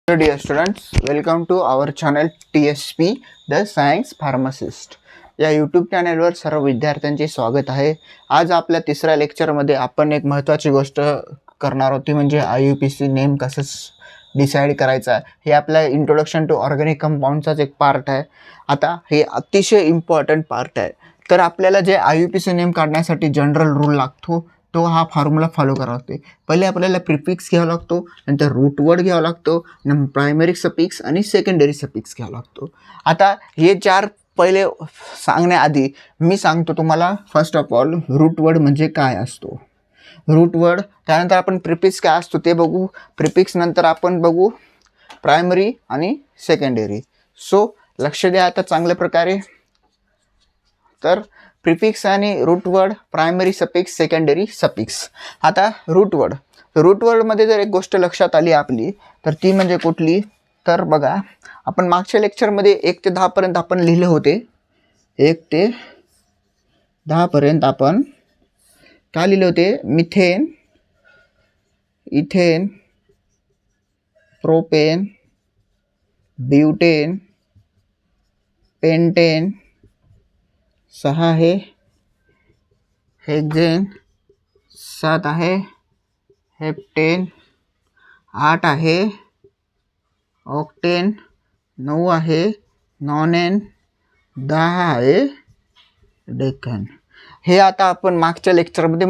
Hello dear students, welcome to our channel TSP The Science Pharmacist. या YouTube चॅनलवर सर्व विद्यार्थ्यांचे स्वागत आहे. आज आपल्या तिसऱ्या लेक्चरमध्ये आपण एक महत्त्वाची गोष्ट करणार आहोत, ती म्हणजे IUPAC नेम कसं डिसाईड करायचा. हे आपल्या इंट्रोडक्शन टू ऑर्गॅनिक कंपाऊंडचाच एक पार्ट आहे. आता हे अतिशय इम्पॉर्टंट पार्ट आहे. तर आपल्याला जे IUPAC नेम काढण्यासाठी जनरल रूल लागतो तो हा फॉर्म्युला फॉलो करावा लागते. पहिले आपल्याला प्रिफिक्स घ्यावा लागतो, नंतर रूट वर्ड घ्यावा लागतो, नंतर प्रायमरी सफिक्स आणि सेकंडरी सफिक्स घ्यावा लागतो. आता हे चार पहिले सांगण्याआधी मी सांगतो तुम्हाला first of all root word म्हणजे काय असतो. रूट वर्ड, त्यानंतर आपण प्रिफिक्स काय असतो ते बघू. प्रिफिक्स नंतर आपण बघू प्रायमरी आणि सेकंडरी. सो लक्ष द्या आता चांगल्या प्रकारे. तर प्रिफिक्स आणि root word, primary suffix, secondary suffix. आता रूट वर्डमध्ये जर एक गोष्ट लक्षात आली आपली तर ती म्हणजे कुठली, तर बघा आपण मागच्या लेक्चरमध्ये 1 ते 10 पर्यंत आपण लिहिले होते. 1 ते 10 पर्यंत आपण काय लिहिले होते? Methane, ethane, propane, butane, pentane, 6 आहे हेक्सेन, 7 आहे हेप्टेन, 8 आहे ऑक्टेन, 9 आहे नॉनेन, 10 आहे डेकन. हे आता आपण मागच्या लेक्चरमध्ये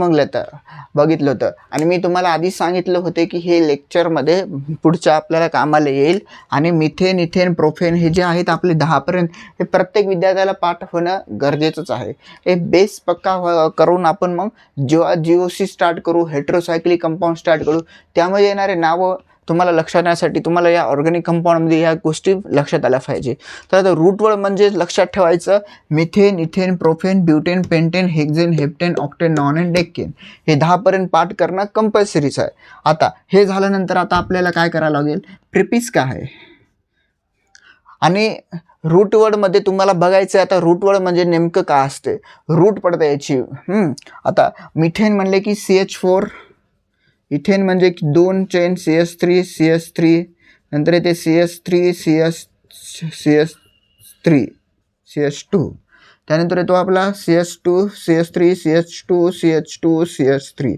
बघितलं होतं आणि मी तुम्हाला आधीच सांगितलं होते की हे लेक्चरमध्ये पुढच्या आपल्याला कामाला येईल. आणि मिथेन, इथेन, प्रोपेन हे जे आहेत आपले 10 पर्यंत हे प्रत्येक विद्यार्थ्याला पाठ होणं गरजेचंच आहे. हे बेस पक्का करून आपण मग जेव्हा GOC स्टार्ट करू, हेटेरोसायक्लिक कंपाऊंड स्टार्ट करू, त्यामध्ये येणारे नावं तुम्हाला लक्षात येण्यासाठी तुम्हाला या ऑर्गॅनिक कंपाऊंडमध्ये या गोष्टी लक्षात आल्या पाहिजे. तर आता रूट वर्ड म्हणजे लक्षात ठेवायचं methane, ethane, propane, butane, pentane, hexane, heptane, octane, nonane, decane हे 10 पर्यंत पाठ करणं कंपल्सरीच आहे. आता हे झाल्यानंतर आता आपल्याला काय करावं लागेल? प्रिफिक्स काय आहे आणि रूट वर्डमध्ये तुम्हाला बघायचं आहे. आता रूट वर्ड म्हणजे नेमकं काय असते, रूट पडते याची. आता मिथेन म्हणले की CH4, इथेन म्हणजे 2 चेन CH3 CH3, नंतर येते CH3 CH3 CH2, त्यानंतर येतो आपला CH2 CH3 CH2 CH2 CH3.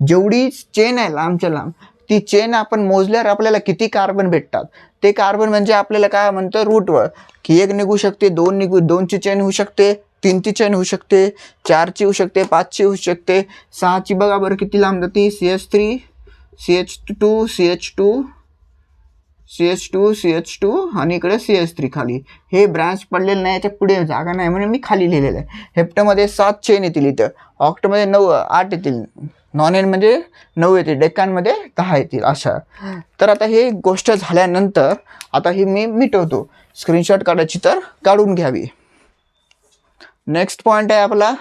जेवढी चेन आहे लांबच्या लांब ती चेन आपण मोजल्यावर आपल्याला किती कार्बन भेटतात ते कार्बन म्हणजे आपल्याला काय म्हणतं रूट वर्ड. की 1 निघू शकते, 2ची चेन होऊ शकते, 3ची चेन होऊ शकते, 4ची होऊ शकते, 5ची होऊ शकते, 6ची बघा बरं किती लांब जाते. CH3 CH2 CH2 CH2 CH2 आणि इकडे CH3 खाली. हे ब्रांच पडलेलं नाही, याच्या पुढे जागा नाही म्हणून मी खाली लिहिलेलं आहे. हेप्टमध्ये 7 चेन येतील, इथं ऑक्टमध्ये 8 येतील, नॉनेन म्हणजे 9 येतील, डेकानमध्ये 10 येतील अशा. तर आता हे गोष्ट झाल्यानंतर आता ही मी मिटवतो. स्क्रीनशॉट काढायची तर काढून घ्यावी. नेक्स्ट पॉईंट आहे आपला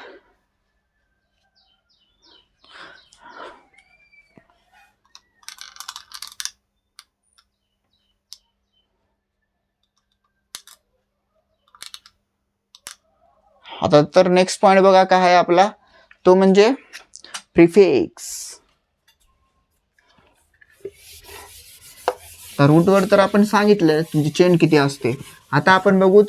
आता. तर नेक्स्ट पॉईंट बघा काय आहे आपला, तो म्हणजे प्रिफिक्स. रूटवर तर आपण सांगितलं तुमची चेन किती असते. आता आपण बघू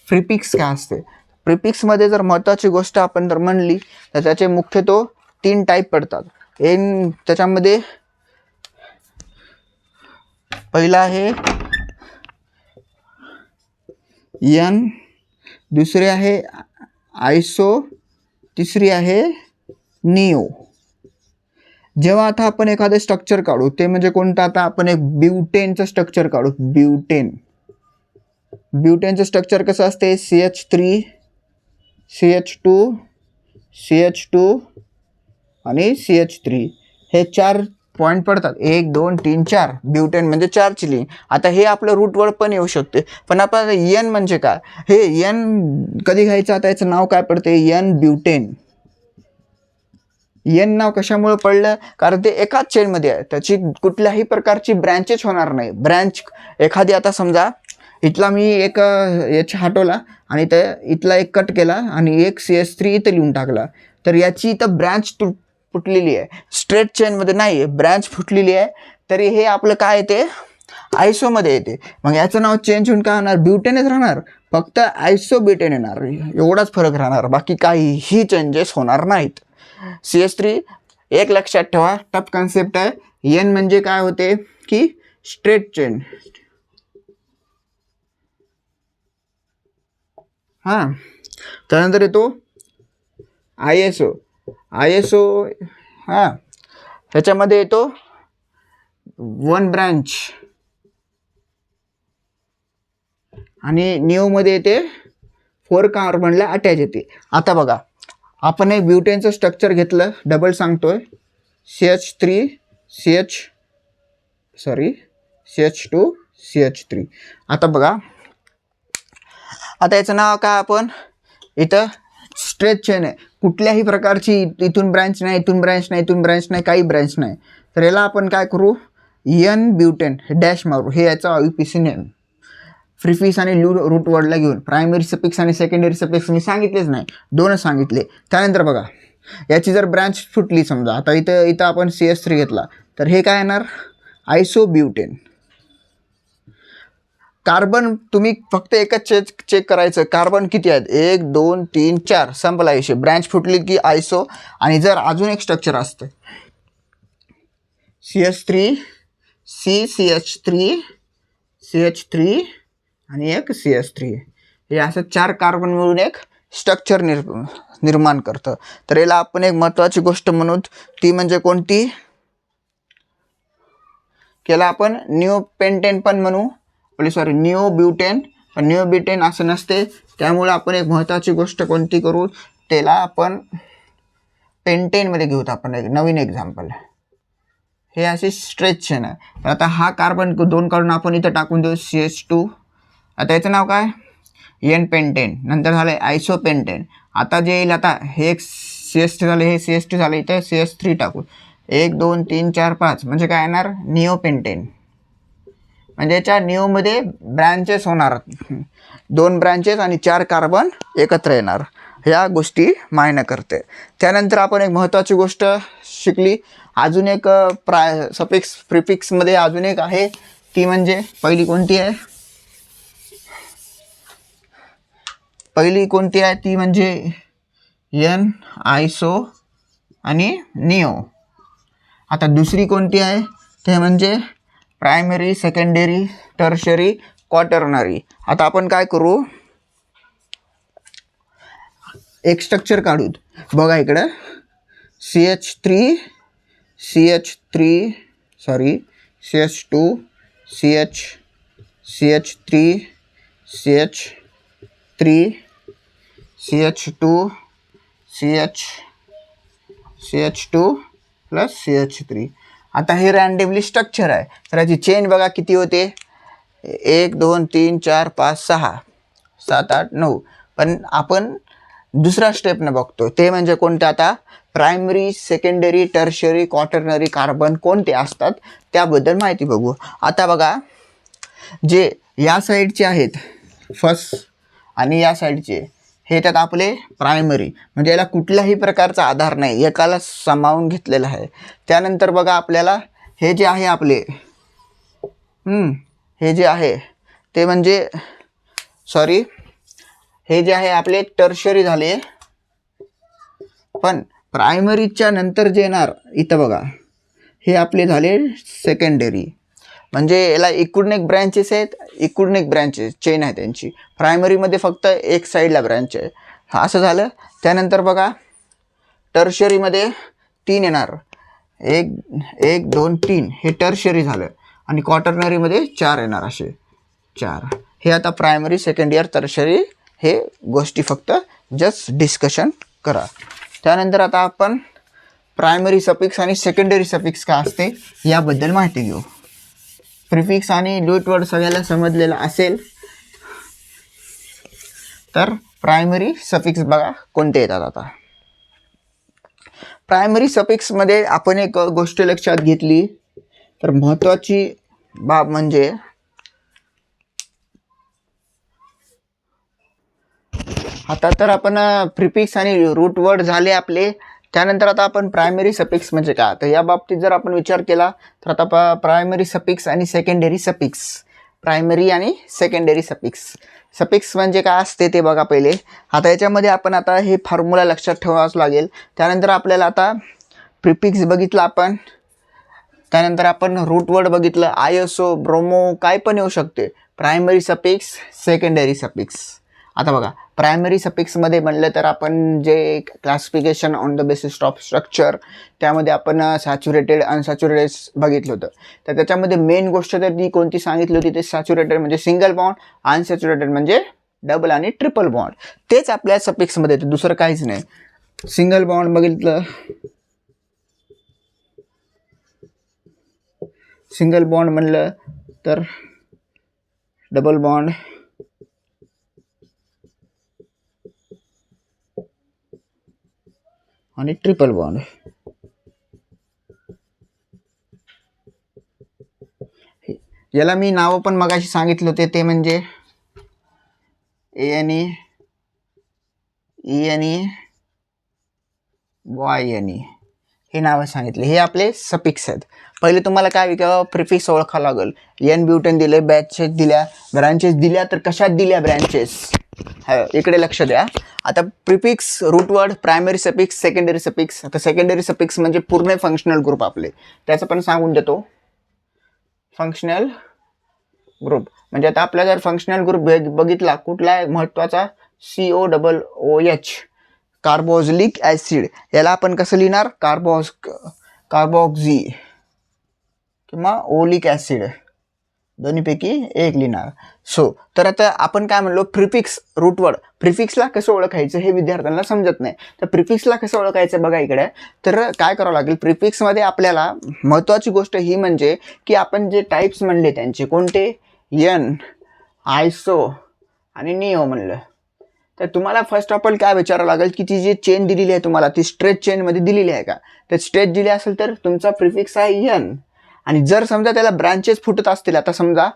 प्रिफिक्स काय असते. प्रिफिक्समध्ये जर महत्त्वाची गोष्ट आपण जर म्हणली तर त्याचे मुख्यतः 3 टाईप पडतात. त्याच्यामध्ये पहिला आहे N, दुसरी आहे आयसो, तिसरी आहे निओ. जेव्हा आता आपण एखादं स्ट्रक्चर काढू ते म्हणजे कोणतं, आता आपण एक ब्युटेनचं स्ट्रक्चर काढू. ब्युटेनचं स्ट्रक्चर कसं असते? CH3 CH2 CH2 आणि CH3 हे 4 पॉईंट पडतात. 1 2 3 4. ब्युटेन म्हणजे 4 चिली. आता हे आपलं रूट वर्ड पण येऊ शकते. पण आपण N म्हणजे काय, हे N कधी घ्यायचं? आता याचं नाव काय पडते? N butane. N नाव कशामुळे पडलं? कारण ते एकाच चेनमध्ये आहे, त्याची कुठल्याही प्रकारची ब्रँचेस होणार नाही. ब्रँच एखादी, आता समजा इथला मी एक याच्या हटवला आणि इथला एक कट केला आणि एक CH3 इथं लिहून टाकला, तर याची इथं ब्रँच फुटलेली आहे. स्ट्रेट चेनमध्ये नाही आहे, ब्रँच फुटलेली आहे. तरी हे आपलं काय ते आयसोमध्ये येते. मग याचं नाव चेंज होऊन काय होणार, ब्युटेनच राहणार, फक्त आयसोब्युटेन येणार, एवढाच फरक राहणार, बाकी काहीही चेंजेस होणार नाहीत. CH3 एक लक्षात ठेवा, टफ कन्सेप्ट आहे. एन म्हणजे काय होते की स्ट्रेट चेन. हां, त्यानंतर येतो ISO. हां, ह्याच्यामध्ये येतो 1 ब्रांच आणि निओमध्ये येते 4 कार्बनला अटॅच येते. आता बघा, आपण एक ब्युटेनचं स्ट्रक्चर घेतलं, डबल सांगतोय, CH2 CH3. आता बघा, आता याचं नाव काय, आपण इथं स्ट्रेट चेन आहे, कुठल्याही प्रकारची इथून ब्रँच नाही, इथून ब्रँच नाही, इथून ब्रँच नाही, काही ब्रँच नाही. तर याला आपण काय करू, एन ब्युटेन हे डॅश मारू, हे याचा IUPAC नेम. प्रिफिक्स आणि रूट वर्डला घेऊन प्रायमरी सफिक्स आणि सेकंडरी सफिक्स मी सांगितलेच नाही, दोनच सांगितले. त्यानंतर बघा, याची जर ब्रँच फुटली समजा, आता इथं आपण CH3 घेतला, तर हे काय येणार, आयसोब्युटेन. कार्बन तुम्ही फक्त एकच चेक करायचं, कार्बन किती आहेत, 1 2 3 4, संपला विषय. ब्रँच फुटली की आयसो. आणि जर अजून एक स्ट्रक्चर असतं, CH3 CH3 आणि एक CH3, हे असं 4 कार्बन मिळून एक स्ट्रक्चर निर्माण करतं. तर याला आपण एक महत्त्वाची गोष्ट म्हणू, ती म्हणजे कोणती, याला आपण निओपेंटेन पण म्हणू, निओब्युटेन. पण निओब्युटेन असं नसते, त्यामुळे आपण एक महत्त्वाची गोष्ट कोणती करू, त्याला आपण पेंटेनमध्ये घेऊत. आपण एक नवीन एक्झाम्पल, हे अशी स्ट्रेच चेन आहे. तर आता हा कार्बन 2 काढून आपण इथं टाकून देऊ CH2. आता याचं नाव काय, एन पेंटेन. नंतर झालं आयसोपेंटेन. आता जे येईल, आता हे एक CH3 झालं, हे CH2 झालं, इथं CH3 टाकून 1 2 3 4 5 म्हणजे काय येणार, निओपेंटेन. म्हणजे याच्या निओमध्ये ब्रँचेस होणार, 2 ब्रँचेस आणि 4 कार्बन एकत्र येणार. ह्या गोष्टी मान्य करते. त्यानंतर आपण एक महत्त्वाची गोष्ट शिकली, अजून एक सफिक्स प्रिफिक्समध्ये अजून एक आहे, ती म्हणजे पहिली कोणती आहे ती म्हणजे एन, आयसो आणि निओ. आता दुसरी कोणती आहे, ते म्हणजे प्रायमरी, सेकंडरी, टर्शरी, क्वाटर्नरी. आता आपण काय करू, एक स्ट्रक्चर काढू. बघा इकडं, CH2 CH2 प्लस CH3. आता हे रँडमली स्ट्रक्चर आहे, तर याची चेन बघा किती होते, 1 2 3 4 5 6 7 8 9. पण आपण दुसरा स्टेपनं बघतो, ते म्हणजे कोणते, आता primary, secondary, tertiary, quaternary carbon कोणते असतात त्याबद्दल माहिती बघू. आता बघा, जे या साईडचे आहेत फर्स्ट आणि या साईडचे, हे त्यात आपले प्रायमरी, म्हणजे याला कुठल्याही प्रकारचा आधार नाही, एकाला सामावून घेतलेला आहे. त्यानंतर बघा, आपल्याला हे जे आहे आपले हे जे आहे ते म्हणजे हे जे आहे आपले टर्शरी झाले. पण प्रायमरीच्या नंतर जे येणार इथं बघा, हे आपले झाले सेकंडरी. म्हणजे याला इकडून एक ब्रँचेस आहेत, इकडून एक ब्रँचेस चेन आहे त्यांची. प्रायमरीमध्ये फक्त एक साईडला ब्रँच आहे, असं झालं. त्यानंतर बघा, टर्शरीमध्ये 3 येणार, 1 2 3, हे टर्शरी झालं. आणि क्वाटर्नरीमध्ये 4 येणार, असे 4. हे आता प्रायमरी, सेकंड इयर, टर्शरी, हे गोष्टी फक्त जस्ट डिस्कशन करा. त्यानंतर आता आपण प्रायमरी सफिक्स आणि सेकंडरी सफिक्स काय असते याबद्दल माहिती घेऊ. प्रिफिक्स आणि रूट वर्ड सगळ्याला समजलेला असेल तर प्रायमरी सफिक्स बघा कोणते येतात. आता प्रायमरी सफिक्समध्ये आपण एक गोष्ट लक्षात घेतली तर महत्त्वाची बाब म्हणजे आता तर आपण प्रिफिक्स आणि रूट वर्ड झाले आपले. त्यानंतर आता आपण प्रायमरी सफिक्स म्हणजे काय, तर या बाबतीत जर आपण विचार केला तर आता प्रायमरी सफिक्स आणि सेकंडरी सफिक्स, प्रायमरी आणि सेकंडरी सफिक्स, सफिक्स म्हणजे काय असते ते बघा पहिले. आता याच्यामध्ये आपण आता हे फॉर्म्युला लक्षात ठेवावंच लागेल. त्यानंतर आपल्याला आता प्रिफिक्स बघितलं आपण, त्यानंतर आपण रूट वर्ड बघितलं, आयएसओ, ब्रोमो, काय पण येऊ शकते. Primary suffix, secondary suffix. आता बघा प्रायमरी सफिक्समध्ये म्हणलं तर आपण जे classification on the basis of structure, त्यामध्ये आपण सॅच्युरेटेड अनसॅच्युरेटेड बघितलं होतं. तर त्याच्यामध्ये मेन गोष्ट तर ती कोणती सांगितली होती, ते सॅच्युरेटेड म्हणजे सिंगल बॉन्ड, अनसॅच्युरेटेड म्हणजे डबल आणि ट्रिपल बॉन्ड. तेच आपल्या सफिक्समध्ये येतं, दुसरं काहीच नाही. सिंगल बॉन्ड बघितलं, सिंगल बॉन्ड म्हणलं तर डबल बॉन्ड, आणि ट्रिपल बॉन्ड. याला मी नावं पण मगाशी सांगितलं होते, ते म्हणजे ANE, ENE, YNE हे नावं सांगितले. हे आपले सफिक्स आहेत. पहिले तुम्हाला काय प्रिफिक्स ओळखावं लागेल. एन ब्युटेन दिले, बॅचेस दिल्या, ब्रांचेस दिल्या, तर कशात दिल्या ब्रँचेस, इकडे लक्ष द्या. आता prefix, root word, primary suffix, secondary suffix. आता सेकंडरी सफिक्स म्हणजे पूर्ण फंक्शनल ग्रुप आपले, त्याचं पण सांगून देतो. फंक्शनल ग्रुप म्हणजे आता आपला जर फंक्शनल ग्रुप बघितला कुठला आहे महत्त्वाचा, COOH, कार्बोक्सिलिक ॲसिड. याला आपण कसं लिहिणार, कार्बोक्सी किंवा ओलिक ॲसिड, दोन्हीपैकी एक लिहिणार. तर आता आपण काय म्हणलो, प्रिफिक्स, रूट वर्ड. प्रिफिक्सला कसं ओळखायचं हे विद्यार्थ्यांना समजत नाही. तर प्रिफिक्सला कसं ओळखायचं बघा इकडे. तर काय करावं लागेल, प्रिफिक्समध्ये आपल्याला महत्त्वाची गोष्ट ही म्हणजे की आपण जे टाईप्स म्हणले त्यांचे कोणते, एन, आयसो आणि निओ म्हणलं, तर तुम्हाला फर्स्ट ऑफ ऑल काय विचारावं लागेल की ती जी चेन दिलेली आहे तुम्हाला, ती स्ट्रेच चेनमध्ये दिलेली आहे का. तर स्ट्रेच दिली असेल तर तुमचा प्रिफिक्स आहे एन. आणि जर समजा त्याला ब्रांचेस फुटत असतील, आता समजा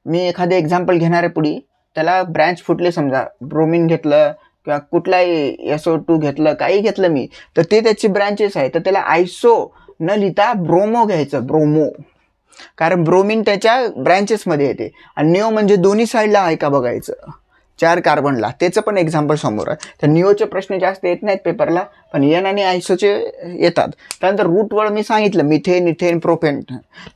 मी एखादे एक्झाम्पल घेणार आहे पुढे, त्याला ब्रँच फुटले, समजा ब्रोमिन घेतलं किंवा कुठलाही SO2 घेतलं, काही घेतलं मी, तर ते त्याची ब्रँचेस आहे, तर त्याला आयसो न लिहिता ब्रोमो घ्यायचं, ब्रोमो. कारण ब्रोमिन त्याच्या ब्रँचेसमध्ये येते. आणि निओ म्हणजे दोन्ही साईडला आहे का बघायचं, 4 कार्बनला, त्याचं पण एक्झाम्पल समोर आहे. तर निओचे प्रश्न जास्त येत नाहीत पेपरला, पण एन आणि आयसोचे येतात. त्यानंतर रूट वर्ड मी सांगितलं, मिथेन, इथेन, प्रोपेन.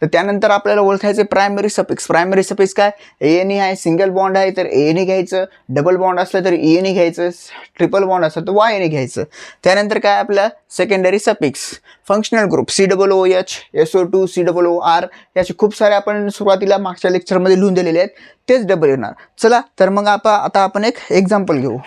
तर त्यानंतर आपल्याला ओळखायचे प्रायमरी सफिक्स. प्रायमरी सफिक्स काय, ANE आहे, सिंगल बॉन्ड आहे तर ANE घ्यायचं, डबल बॉन्ड असलं तर ENE घ्यायचं, ट्रिपल बॉन्ड असलं तर YNE घ्यायचं. त्यानंतर काय आपलं secondary suffix, functional group, COOH, SO2, COOR, याचे खूप सारे आपण सुरुवातीला मागच्या लेक्चरमध्ये लिहून दिलेले आहेत, तेच डबल येणार. चला तर मग आता आपण एक एक्झाम्पल घेऊ.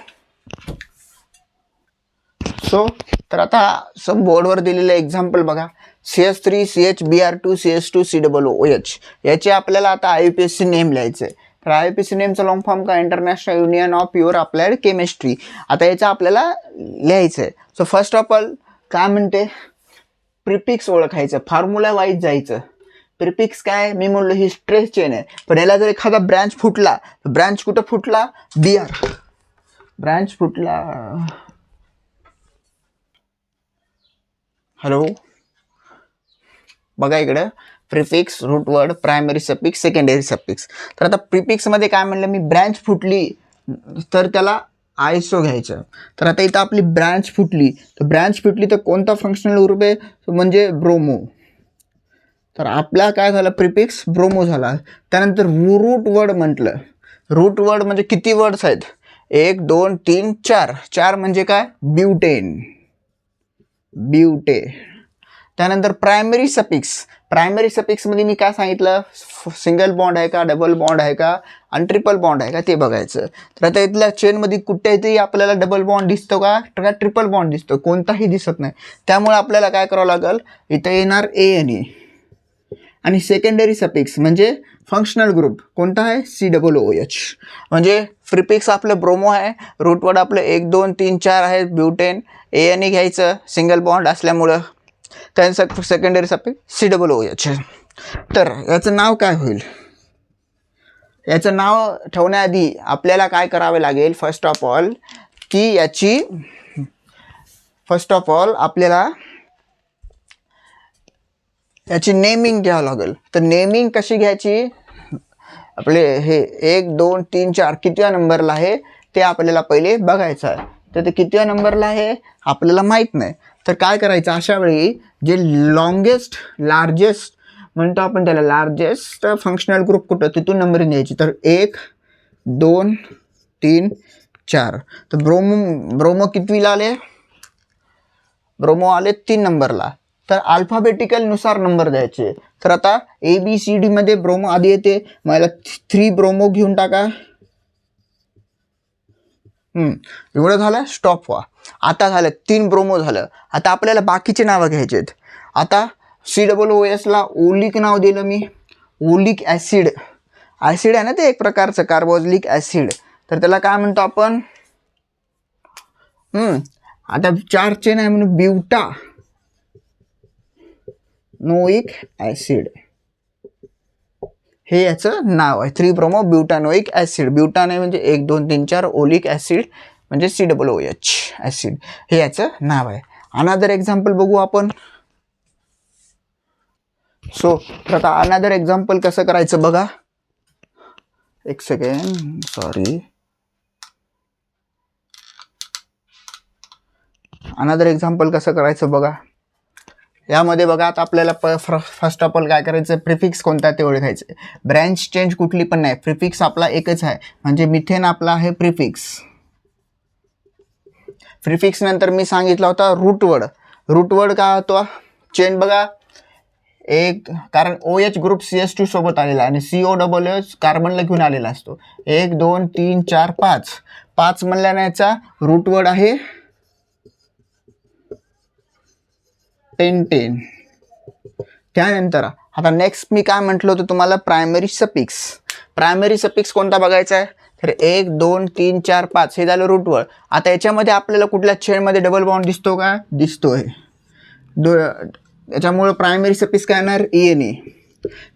तर आता बोर्डवर दिलेलं एक्झाम्पल बघा, CH3, CHBr2, CH2, COOH. याचे आपल्याला आता IUPAC नेम लिहायचं आहे. तर IUPAC नेमचा लॉंग फॉर्म का, international union of pure applied chemistry. आता याचं आपल्याला लिहायचं आहे. फर्स्ट ऑफ ऑल काय म्हणते, प्रिफिक्स ओळखायचं, फॉर्म्युला वाईज जायचं. प्रिफिक्स काय, मी म्हणलो ही स्ट्रेस चेन आहे, पण याला जर एखादा ब्रँच फुटला, ब्रँच कुठं फुटला, BR ब्रँच फुटला, हॅलो बघा इकडं, prefix, root word, primary suffix, secondary suffix. तर आता प्रिफिक्समध्ये काय म्हणलं मी, ब्रँच फुटली तर त्याला आयसो घ्यायचं. तर आता इथं आपली ब्रँच फुटली, तर ब्रँच फुटली तर कोणता फंक्शनल ग्रुप आहे, म्हणजे ब्रोमो. तर आपला काय झालं, प्रिफिक्स ब्रोमो झाला. त्यानंतर रूट वर्ड म्हटलं, रूट वर्ड म्हणजे किती वर्ड्स आहेत, 1 2 3 4, 4 म्हणजे काय, ब्युटेन, ब्युटे. त्यानंतर प्रायमरी सफिक्स, प्रायमरी सफिक्समध्ये मी काय सांगितलं, सिंगल बॉन्ड आहे का, डबल बॉन्ड आहे का, आणि ट्रिपल बॉन्ड आहे का ते बघायचं. तर आता इथल्या चेनमध्ये कुठेतरी आपल्याला डबल बॉन्ड दिसतो का ट्रिपल बॉन्ड दिसतो, कोणताही दिसत नाही. त्यामुळे आपल्याला काय करावं लागेल, इथं येणार ANE. आणि सेकंडरी सफिक्स म्हणजे फंक्शनल ग्रुप कोणता आहे, COOH. म्हणजे प्रिफिक्स आपलं ब्रोमो आहे, रूट वर्ड आपलं 1 2 3 4 आहे, ब्युटेन. ANE घ्यायचं, सिंगल बॉन्ड असल्यामुळं. त्यानंतर सेकंडरी सफिक्स COOH. तर याचं नाव काय होईल, याचं नाव ठेवण्याआधी आपल्याला काय करावे लागेल, फर्स्ट ऑफ ऑल की याची फर्स्ट ऑफ ऑल आपल्याला याची नेमिंग घ्यावं लागेल. तर नेमिंग कशी घ्यायची, आपले हे 1 2 3 4 कितव्या नंबरला आहे ते आपल्याला पहिले बघायचं आहे. तर ते कितव्या नंबरला आहे आपल्याला माहीत नाही. तर काय करायचं, अशा वेळी जे लॉंगेस्ट लार्जेस्ट म्हणतो आपण त्याला, लार्जेस्ट फंक्शनल ग्रुप कुठं तिथून नंबरिंग द्यायची. तर 1 2 3 4. तर ब्रोमो कितवीला आले, ब्रोमो आले 3 नंबरला. तर अल्फाबेटिकल नुसार नंबर द्यायचे. तर आता ABCD मध्ये ब्रोमो आधी येते, मला 3 ब्रोमो घेऊन टाका. एवढं झालं, स्टॉप व्हा. आता झालं 3 ब्रोमो झालं. आता आपल्याला बाकीचे नावं घ्यायचे आहेत. आता COOS ला ओलिक नाव दिलं मी, ओलिक ॲसिड. ॲसिड आहे ना ते एक प्रकारचं कार्बोक्सिलिक ॲसिड. तर त्याला काय म्हणतो आपण, आता 4 चेन आहे म्हणून ब्युटा नोइक ॲसिड, हे याचं नाव आहे. 3 ब्रोमो ब्युटानोइक ॲसिड. ब्युटान आहे म्हणजे 1 2 3 4, ओलिक ॲसिड म्हणजे COOH ॲसिड, हे याचं नाव आहे. अनदर एक्झाम्पल बघू आपण. सो आता अनदर एक्झाम्पल कसं करायचं बघा. एक सेकंड, सॉरी. अनदर एक्झाम्पल कसं करायचं बघा. यामध्ये बघा आता आपल्याला फर्स्ट ऑफ ऑल काय करायचं, प्रिफिक्स कोणता ते ओळखायचं. ब्रँच चेंज कुठली पण नाही, प्रिफिक्स आपला एकच आहे. म्हणजे मिथेन आपला आहे प्रिफिक्स. प्रिफिक्स नंतर मी सांगितला होता रूटवर्ड. रूटवर्ड काय होतो, चेन बघा एक, कारण OH ग्रुप CH2 सोबत आलेला आणि COOH कार्बनला घेऊन आलेला असतो. 1 2 3 4 5. 5 म्हणल्याने याचा रूटवर्ड आहे पेंटेन. त्यानंतर आता नेक्स्ट मी काय म्हटलं होतं तुम्हाला, प्रायमरी सफिक्स. प्रायमरी सफिक्स कोणता बघायचा आहे, तर 1 2 3 4 5 हे झालं रूटवर्ड. आता याच्यामध्ये आपल्याला कुठल्या चेनमध्ये डबल बॉन्ड दिसतो का, दिसतोय. त्याच्यामुळे प्रायमरी सफिक्स काय येणार, ENE.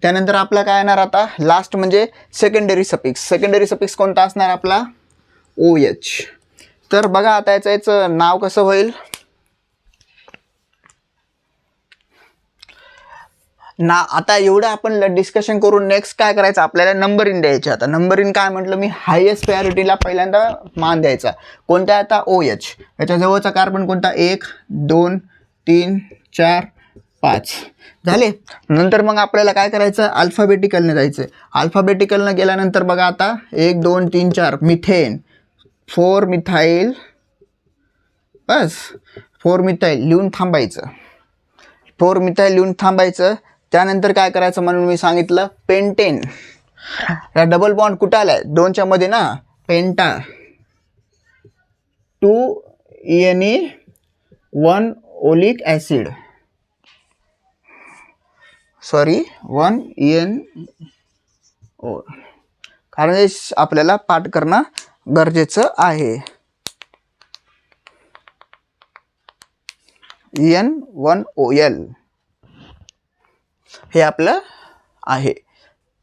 त्यानंतर आपला काय येणार आता लास्ट म्हणजे सेकंडरी सफिक्स. सेकंडरी सफिक्स कोणता असणार आपला, OH. तर बघा आता याचं नाव कसं होईल ना. आता एवढं आपण डिस्कशन करून नेक्स्ट काय करायचं, आपल्याला नंबरिंग द्यायचे. आता नंबरिंग काय म्हटलं मी, हायेस्ट प्रायोरिटीला पहिल्यांदा मान द्यायचा. कोणत्या, आता OH. याच्या जवळचा कार्बन कोणता, 1 2 3 4 5 झाले. नंतर मग आपल्याला काय करायचं, अल्फाबेटिकलने जायचं. अल्फाबेटिकलनं गेल्यानंतर बघा आता 1 2 3 4 मिथेन, 4 मिथाईल, बस 4 मिथाईल लिहून थांबायचं. 4 मिथाईल लिहून थांबायचं. त्यानंतर काय करायचं म्हणून मी सांगितलं, पेंटेन. या डबल बॉन्ड कुठं आलाय, 2च्या मध्ये ना, पेंटा 2 ENE 1 oleic acid, sorry 1 ENO, कारण हे आपल्याला पाठ करणं गरजेचं आहे. EN1OL हे आपलं आहे.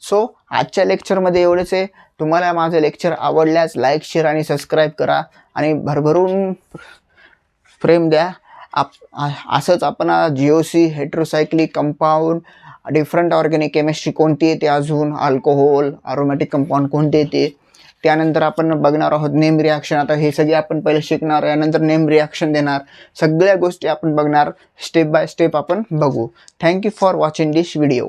सो आजच्या लेक्चरमध्ये एवढंच आहे. तुम्हाला माझं लेक्चर आवडल्यास लाईक शेअर आणि सबस्क्राईब करा आणि भरभरून प्रेम द्या. असंच आपण GOC, heterocyclic compound, different organic chemistry कोणती येते, अजून अल्कोहोल, अरोमॅटिक कंपाऊंड कोणते येते, त्यानंतर आपण बघणार आहोत नेम रिॲक्शन. आता हे सगळे आपण पहिले शिकणार, यानंतर नेम रिॲक्शन देणार. सगळ्या गोष्टी आपण बघणार, स्टेप बाय स्टेप आपण बघू. Thank you for watching this video.